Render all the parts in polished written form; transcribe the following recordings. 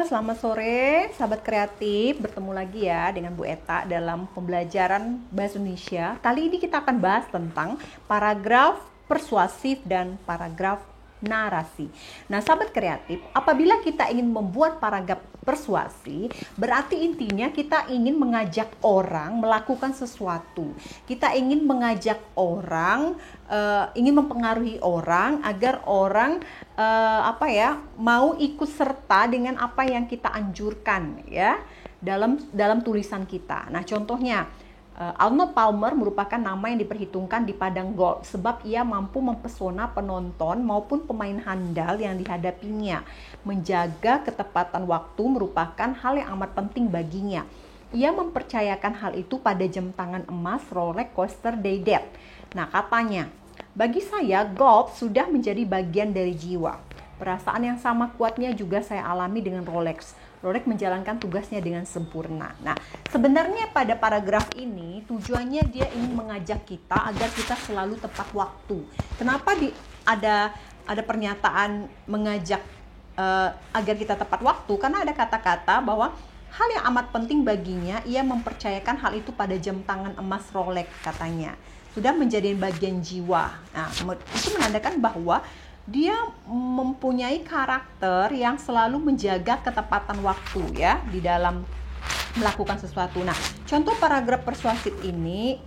Selamat sore, sahabat kreatif. Bertemu lagi ya dengan Bu Eta dalam pembelajaran Bahasa Indonesia. Kali ini kita akan bahas tentang paragraf persuasif dan paragraf narasi. Nah, sahabat kreatif, apabila kita ingin membuat paragraf persuasi, berarti intinya kita ingin mengajak orang melakukan sesuatu. Kita ingin mengajak orang, ingin mempengaruhi orang agar orang mau ikut serta dengan apa yang kita anjurkan ya dalam tulisan kita. Nah, contohnya Arnold Palmer merupakan nama yang diperhitungkan di padang golf sebab ia mampu mempesona penonton maupun pemain handal yang dihadapinya. Menjaga ketepatan waktu merupakan hal yang amat penting baginya. Ia mempercayakan hal itu pada jam tangan emas Rolex Coaster Day Date. Nah, katanya, bagi saya golf sudah menjadi bagian dari jiwa. Perasaan yang sama kuatnya juga saya alami dengan Rolex. Rolex menjalankan tugasnya dengan sempurna. Nah, sebenarnya pada paragraf ini tujuannya dia ingin mengajak kita agar kita selalu tepat waktu. Kenapa ada pernyataan mengajak agar kita tepat waktu? Karena ada kata-kata bahwa hal yang amat penting baginya, ia mempercayakan hal itu pada jam tangan emas Rolex katanya. Sudah menjadi bagian jiwa. Nah, itu menandakan bahwa dia mempunyai karakter yang selalu menjaga ketepatan waktu ya di dalam melakukan sesuatu. Nah, contoh paragraf persuasif ini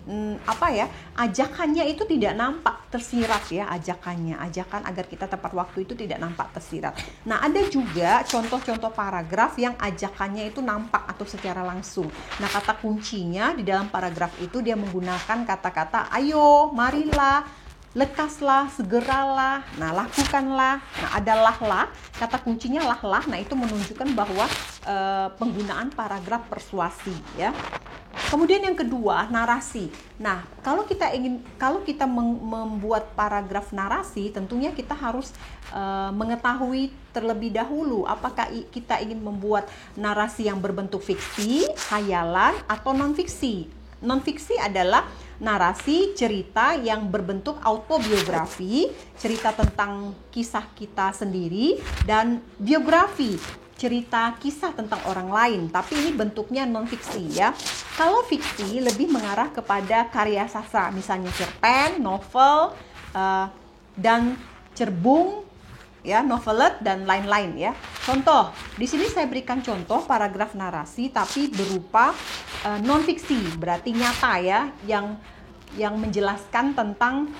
ajakannya itu tidak nampak tersirat ya, ajakan agar kita tepat waktu itu tidak nampak tersirat. Nah, ada juga contoh-contoh paragraf yang ajakannya itu nampak atau secara langsung. Nah, kata kuncinya di dalam paragraf itu dia menggunakan kata-kata ayo, marilah, lekaslah, segeralah, nah lakukanlah. Nah, ada lah, kata kuncinya lah. Nah, itu menunjukkan bahwa penggunaan paragraf persuasi ya. Kemudian yang kedua, narasi. Nah, kalau kita membuat paragraf narasi, tentunya kita harus mengetahui terlebih dahulu apakah kita ingin membuat narasi yang berbentuk fiksi, khayalan, atau non-fiksi. Non-fiksi adalah narasi cerita yang berbentuk autobiografi, cerita tentang kisah kita sendiri, dan biografi, cerita kisah tentang orang lain, tapi ini bentuknya non-fiksi ya. Kalau fiksi lebih mengarah kepada karya sastra, misalnya cerpen, novel, dan cerbung, ya, novelet dan lain-lain ya. Contoh, di sini saya berikan contoh paragraf narasi tapi berupa non-fiksi, berarti nyata ya, yang menjelaskan tentang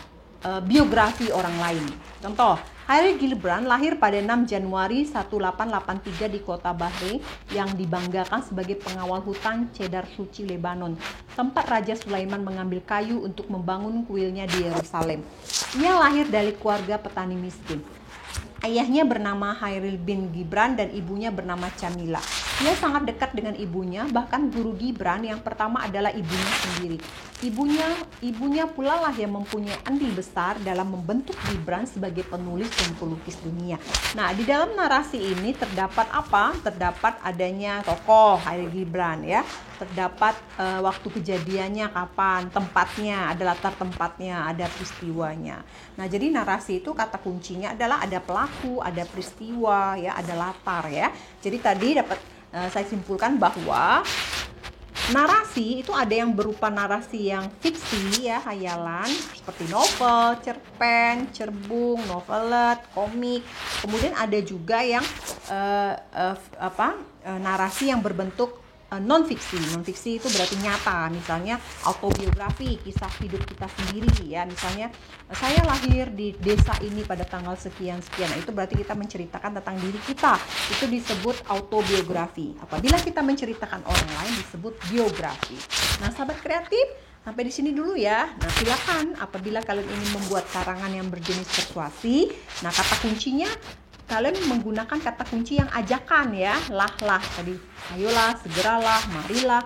biografi orang lain. Contoh, Khalil Gibran lahir pada 6 Januari 1883 di kota Bahre yang dibanggakan sebagai pengawal hutan Cedar Suci Lebanon, tempat Raja Sulaiman mengambil kayu untuk membangun kuilnya di Yerusalem. Ia lahir dari keluarga petani miskin. Ayahnya bernama Khairil bin Gibran dan ibunya bernama Camila. Ia sangat dekat dengan ibunya, bahkan guru Gibran yang pertama adalah ibunya sendiri. Ibunya pula lah yang mempunyai andil besar dalam membentuk Gibran sebagai penulis dan pelukis dunia. Nah, di dalam narasi ini terdapat apa? Terdapat adanya tokoh Khairil Gibran ya. Terdapat waktu kejadiannya kapan, tempatnya, ada latar tempatnya, ada peristiwanya. Nah, jadi narasi itu kata kuncinya adalah ada pelaku, ada peristiwa, ya, ada latar ya. Jadi tadi saya simpulkan bahwa narasi itu ada yang berupa narasi yang fiksi ya, khayalan seperti novel, cerpen, cerbung, novelet, komik. Kemudian ada juga yang narasi yang berbentuk non-fiksi. Non-fiksi itu berarti nyata, misalnya autobiografi, kisah hidup kita sendiri ya. Misalnya saya lahir di desa ini pada tanggal sekian-sekian. Nah, itu berarti kita menceritakan tentang diri kita. Itu disebut autobiografi. Apabila kita menceritakan orang lain disebut biografi. Nah, sahabat kreatif, sampai di sini dulu ya. Nah, silakan apabila kalian ingin membuat karangan yang berjenis persuasi, nah kata kuncinya kalian menggunakan kata kunci yang ajakan ya, lah tadi, ayolah, segeralah, marilah.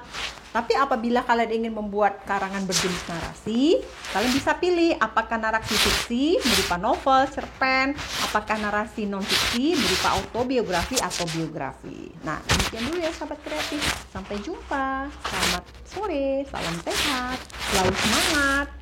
Tapi apabila kalian ingin membuat karangan berjenis narasi, kalian bisa pilih apakah narasi fiksi berupa novel, cerpen, apakah narasi non-fiksi berupa autobiografi atau biografi. Nah, demikian dulu ya sahabat kreatif. Sampai jumpa. Selamat sore, salam sehat, selalu semangat.